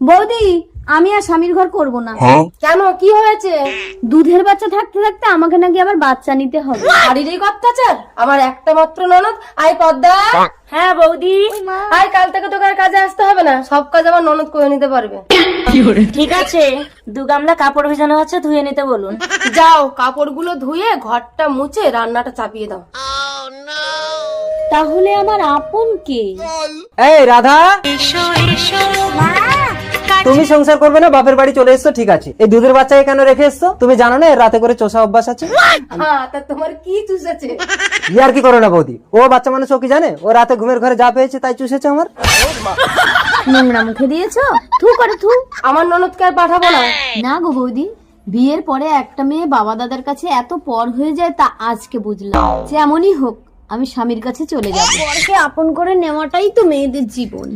বৌদি, আমি আর স্বামীর ঘর করব না। কেন, কি হয়েছে? দুধের বাচ্চা থাকতে থাকতে আমাকে নাকি আবার বাচ্চা নিতে হবে। শারীরিক অত্যাচার? আমার একটা মাত্র ননদ। আই পদ্মা। হ্যাঁ বৌদি। আই কাল থেকে তোকে আর কাজে আসতে হবে না, সব কাজ আমার ননদ করে নিতে পারবে। ঠিক আছে, 2 গামলা কাপড় ভেজানো আছে, ধুয়ে নিতে বলুন। যাও, কাপড়গুলো ধুয়ে ঘরটা মুছে রান্নাটা চাপিয়ে দাও। তাহলে আমার আপন কে? এই রাধা, তুমি সংসার করবে না, বাপের বাড়ি চলে এসছো, ঠিক আছে। এই দুধের বাচ্চাকে কেন রেখে এসছো? তুমি জানো না এর রাতে করে চোষা অভ্যাস আছে? হ্যাঁ, তা তোমার কি চুষেছে? ইয়ার কি করো না বৌদি, ও বাচ্চা মানুষ, ও কি জানে? ও রাতে ঘুমের ঘরে যা পেয়েছে তাই চুষেছে আমার। নোংরা মুখে দিয়েছো, থু করে থু। আমার ননদকে আর পাঠাবো না। না গো বৌদি, বিয়ের পরে একটা মেয়ে বাবা দাদার কাছে এত পর হয়ে যায় তা আজকে বুঝলাম। যেমনই হোক আমি স্বামীর কাছে চলে যাব। পরকে আপন করে নেওয়াটাই তো মেয়েদের জীবন।